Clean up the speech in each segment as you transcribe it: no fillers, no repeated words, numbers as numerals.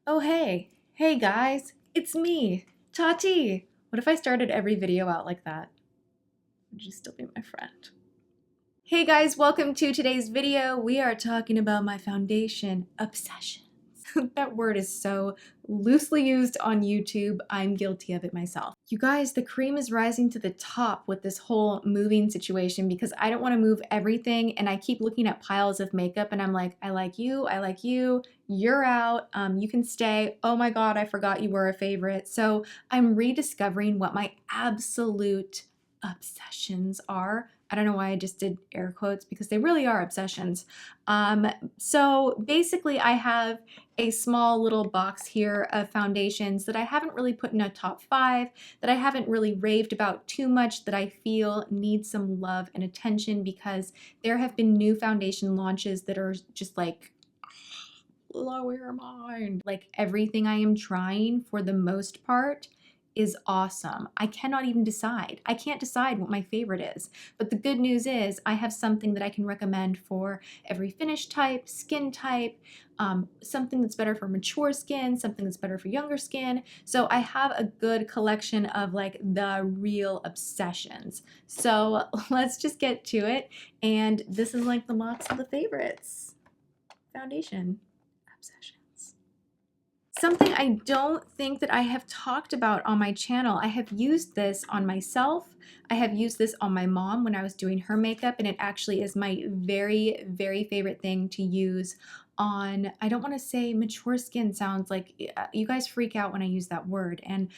Oh, hey guys, it's me, Tati. What if I started every video out like that? Would you still be my friend? Hey guys, welcome to today's video. We are talking about my foundation obsessions. That word is so loosely used on YouTube. I'm guilty of it myself. You guys, the cream is rising to the top with this whole moving situation because I don't want to move everything and I keep looking at piles of makeup and I'm like, I like you, you're out, you can stay. Oh my God, I forgot you were a favorite. So I'm rediscovering what my absolute obsessions are. I don't know why I just did air quotes because they really are obsessions. So basically I have a small little box here of foundations that I haven't really put in a top 5, that I haven't really raved about too much, that I feel need some love and attention because there have been new foundation launches that are just like, blow your mind. Like everything I am trying for the most part is awesome. I cannot even decide. I can't decide what my favorite is. But the good news is I have something that I can recommend for every finish type, skin type, something that's better for mature skin, something that's better for younger skin. So I have a good collection of like the real obsessions. So let's just get to it. And this is like the box of the favorites. Foundation obsessions. Something I don't think that I have talked about on my channel. I have used this on myself. I have used this on my mom when I was doing her makeup, and it actually is my very, very favorite thing to use on, I don't want to say mature skin, sounds like you guys freak out when I use that word, and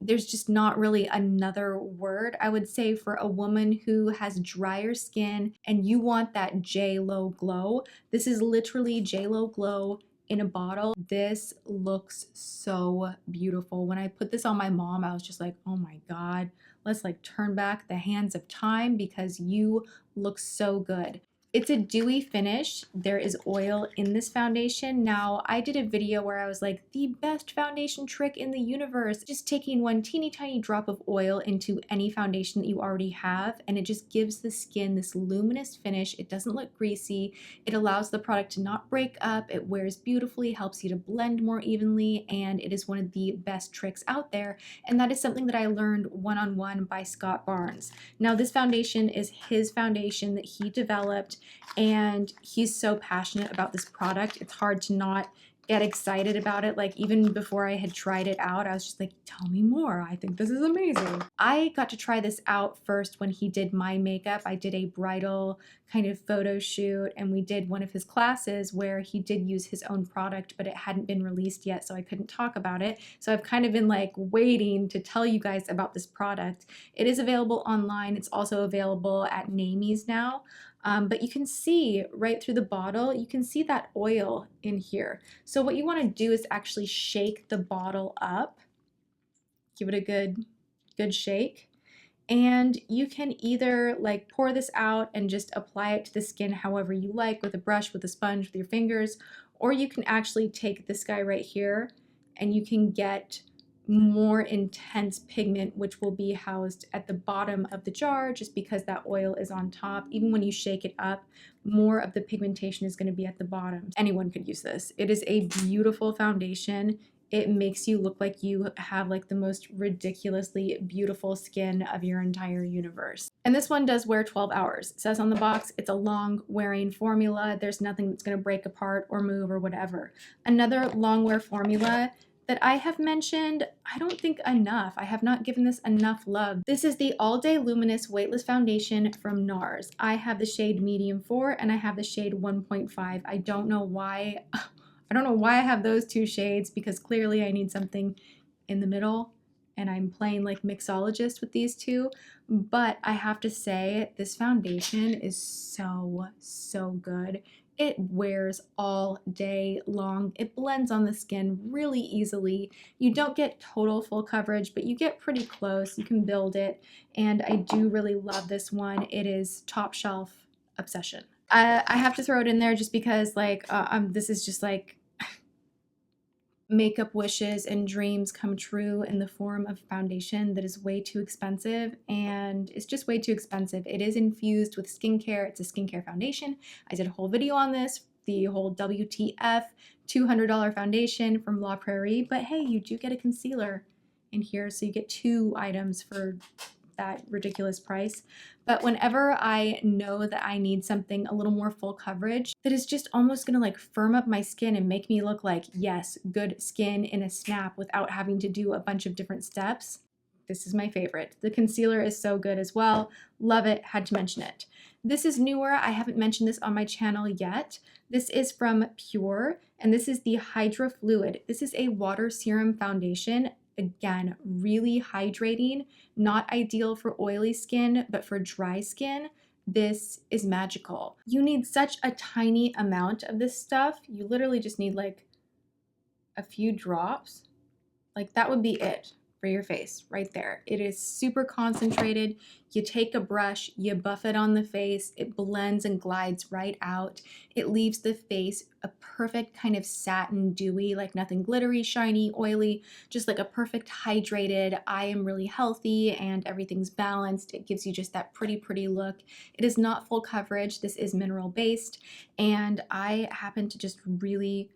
there's just not really another word. I would say for a woman who has drier skin and you want that J-Lo glow, this is literally J-Lo glow in a bottle. This looks so beautiful. When I put this on my mom, I was just like, oh my God, let's like turn back the hands of time because you look so good. It's a dewy finish. There is oil in this foundation. Now, I did a video where I was like, the best foundation trick in the universe, just taking one teeny tiny drop of oil into any foundation that you already have, and it just gives the skin this luminous finish. It doesn't look greasy. It allows the product to not break up. It wears beautifully, helps you to blend more evenly, and it is one of the best tricks out there. And that is something that I learned one-on-one by Scott Barnes. Now, this foundation is his foundation that he developed, and he's so passionate about this product. It's hard to not get excited about it. Like even before I had tried it out, I was just like, tell me more. I think this is amazing. I got to try this out first when he did my makeup. I did a bridal kind of photo shoot, and we did one of his classes where he did use his own product, but it hadn't been released yet, so I couldn't talk about it. So I've kind of been like waiting to tell you guys about this product. It is available online. It's also available at Namie's now. But you can see right through the bottle, you can see that oil in here. So what you want to do is actually shake the bottle up, give it a good shake. And you can either like pour this out and just apply it to the skin however you like, with a brush, with a sponge, with your fingers, or you can actually take this guy right here and you can get more intense pigment, which will be housed at the bottom of the jar just because that oil is on top. Even when you shake it up, more of the pigmentation is going to be at the bottom. Anyone could use this. It is a beautiful foundation. It makes you look like you have like the most ridiculously beautiful skin of your entire universe. And this one does wear 12 hours. It says on the box, it's a long wearing formula. There's nothing that's going to break apart or move or whatever. Another long wear formula that I have mentioned, I don't think enough. I have not given this enough love. This is the All Day Luminous Weightless Foundation from Nars. I have the shade Medium 4 and I have the shade 1.5. I don't know why I have those two shades because clearly I need something in the middle and I'm playing like mixologist with these two. But I have to say this foundation is so good. It wears all day long. It blends on the skin really easily. You don't get total full coverage, but you get pretty close. You can build it. And I do really love this one. It is top shelf obsession. I have to throw it in there just because like this is just like makeup wishes and dreams come true in the form of foundation that is way too expensive, and it's just way too expensive. It is infused with skincare. It's a skincare foundation. I did a whole video on this the whole WTF $200 foundation from La Prairie, but hey, you do get a concealer in here, so you get 2 items for that ridiculous price. But whenever I know that I need something a little more full coverage that is just almost gonna like firm up my skin and make me look like, yes, good skin in a snap without having to do a bunch of different steps, this is my favorite. The concealer is so good as well. Love it, had to mention it. This is newer, I haven't mentioned this on my channel yet. This is from Pure, and this is the Hydra Fluid. This is a water serum foundation. Again, really hydrating, not ideal for oily skin, but for dry skin, this is magical. You need such a tiny amount of this stuff. You literally just need like a few drops. Like that would be it for your face right there. It is super concentrated. You take a brush, you buff it on the face, it blends and glides right out. It leaves the face a perfect kind of satin dewy, like nothing glittery, shiny, oily, just like a perfect hydrated, I am really healthy and everything's balanced. It gives you just that pretty look. It is not full coverage. This is mineral based, and I happen to just really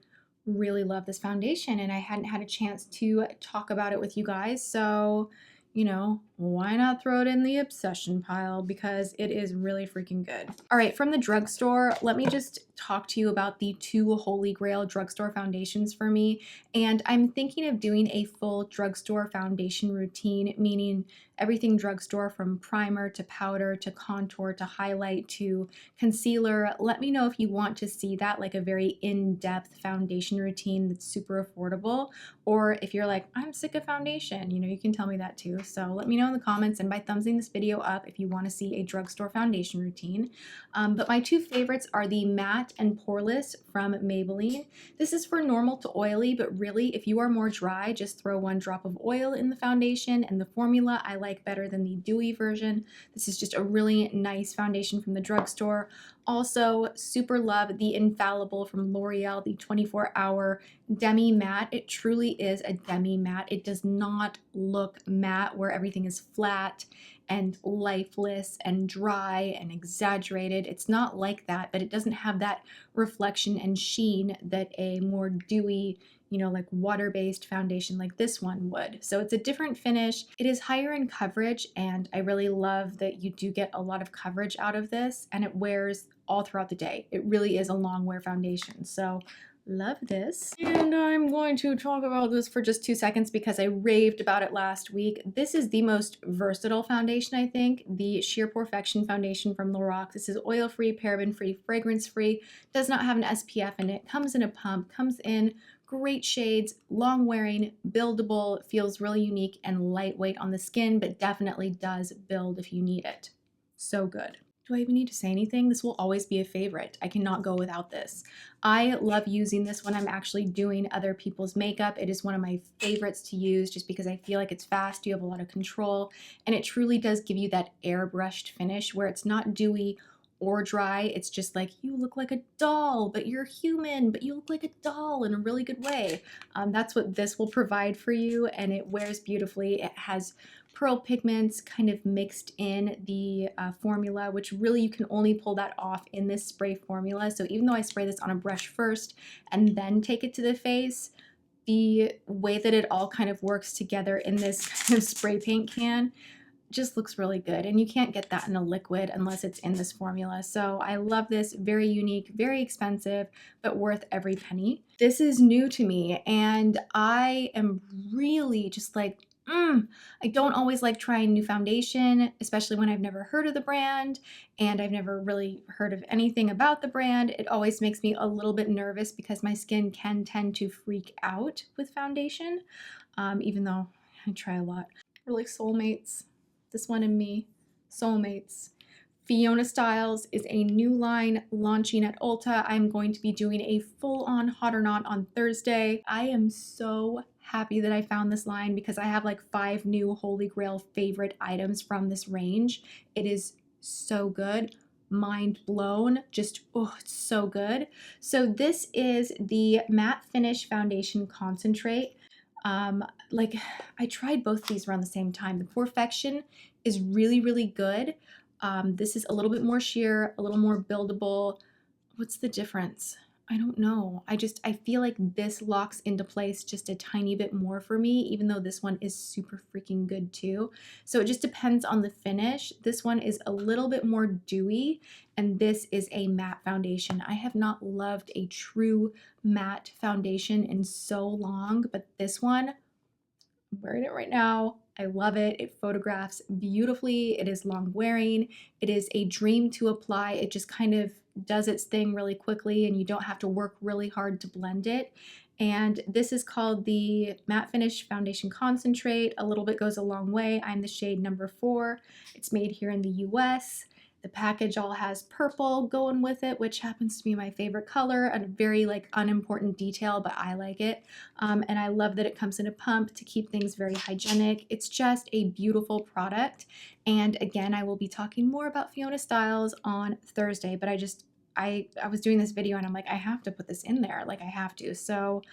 love this foundation, and I hadn't had a chance to talk about it with you guys, so you know, why not throw it in the obsession pile, because it is really freaking good. All right, from the drugstore, let me just talk to you about the 2 holy grail drugstore foundations for me. And I'm thinking of doing a full drugstore foundation routine, meaning everything drugstore from primer to powder to contour to highlight to concealer. Let me know if you want to see that, like a very in-depth foundation routine that's super affordable, or if you're like, I'm sick of foundation, you know, you can tell me that too. So let me know in the comments and by thumbsing this video up if you want to see a drugstore foundation routine. But my 2 favorites are the matte and Poreless from Maybelline. This is for normal to oily, but really if you are more dry, just throw 1 drop of oil in the foundation, and the formula I like better than the dewy version. This is just a really nice foundation from the drugstore. Also, super love the Infallible from L'Oreal, the 24-hour Demi matte. It truly is a Demi matte. It does not look matte where everything is flat and lifeless and dry and exaggerated. It's not like that, but it doesn't have that reflection and sheen that a more dewy, you know, like water-based foundation like this one would. So it's a different finish. It is higher in coverage, and I really love that you do get a lot of coverage out of this, and it wears all throughout the day. It really is a long wear foundation. So love this. And I'm going to talk about this for just 2 seconds because I raved about it last week. This is the most versatile foundation, I think, the Sheer Porefection foundation from Lorac. This is oil-free, paraben-free, fragrance-free, does not have an SPF in it, comes in a pump, comes in great shades, long wearing, buildable, feels really unique and lightweight on the skin, but definitely does build if you need it. So good. Do I even need to say anything? This will always be a favorite. I cannot go without this. I love using this when I'm actually doing other people's makeup. It is one of my favorites to use just because I feel like it's fast, you have a lot of control, and it truly does give you that airbrushed finish where it's not dewy or dry. It's just like, you look like a doll, but you're human, but you look like a doll in a really good way. That's what this will provide for you, and it wears beautifully. It has pearl pigments kind of mixed in the formula, which really you can only pull that off in this spray formula. So even though I spray this on a brush first and then take it to the face, the way that it all kind of works together in this kind of spray paint can just looks really good, and you can't get that in a liquid unless it's in this formula. So I love this, very unique, very expensive, but worth every penny. This is new to me, and I am really just like, I don't always like trying new foundation, especially when I've never heard of the brand and I've never really heard of anything about the brand. It always makes me a little bit nervous because my skin can tend to freak out with foundation, even though I try a lot. We're like soulmates. This one and me, soulmates. Fiona Styles is a new line launching at Ulta. I'm going to be doing a full-on hot or not on Thursday. I am so happy that I found this line because I have like 5 new Holy Grail favorite items from this range. It is so good. Mind blown. Just, oh, it's so good. So this is the Matte Finish Foundation Concentrate. Like I tried both these around the same time. The Porefection is really good. This is a little bit more sheer, a little more buildable. What's the difference? I don't know. I feel like this locks into place just a tiny bit more for me, even though this one is super freaking good too. So it just depends on the finish. This one is a little bit more dewy, and this is a matte foundation. I have not loved a true matte foundation in so long, but this one, I'm wearing it right now. I love it. It photographs beautifully. It is long wearing. It is a dream to apply. It just kind of does its thing really quickly and you don't have to work really hard to blend it. And this is called the Matte Finish Foundation Concentrate. A little bit goes a long way. I'm the shade number 4. It's made here in the US. The package all has purple going with it, which happens to be my favorite color, a very like unimportant detail, but I like it. And I love that it comes in a pump to keep things very hygienic. It's just a beautiful product. And again, I will be talking more about Fiona Styles on Thursday, but I was doing this video and I'm like, I have to put this in there, like I have to. So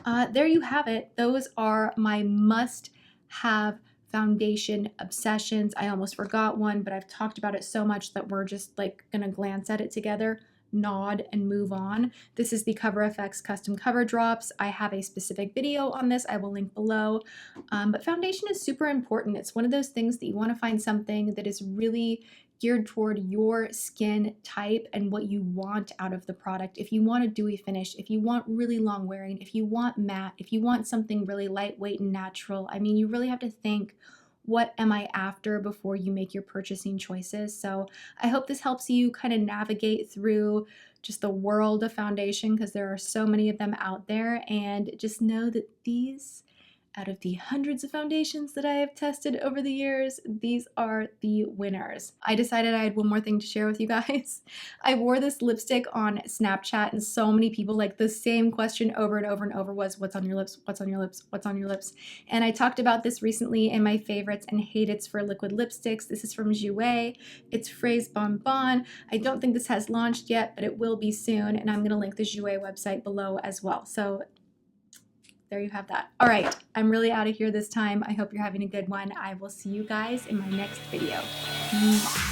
there you have it. Those are my must-have foundation obsessions. I almost forgot one, but I've talked about it so much that we're just like gonna glance at it together, nod, and move on. This is the Cover FX Custom Cover Drops. I have a specific video on this. I will link below. But foundation is super important. It's one of those things that you want to find something that is really geared toward your skin type and what you want out of the product. If you want a dewy finish, if you want really long wearing, if you want matte, if you want something really lightweight and natural, I mean, you really have to think, what am I after before you make your purchasing choices? So I hope this helps you kind of navigate through just the world of foundation, because there are so many of them out there, and just know that these, out of the hundreds of foundations that I have tested over the years, these are the winners. I decided I had one more thing to share with you guys. I wore this lipstick on Snapchat and so many people, like the same question over and over and over was, what's on your lips? What's on your lips? What's on your lips? And I talked about this recently in my favorites and hate-its for liquid lipsticks. This is from Jouer. It's Fraise Bonbon. I don't think this has launched yet, but it will be soon. And I'm gonna link the Jouer website below as well. So there you have that. All right, I'm really out of here this time. I hope you're having a good one. I will see you guys in my next video. Mwah.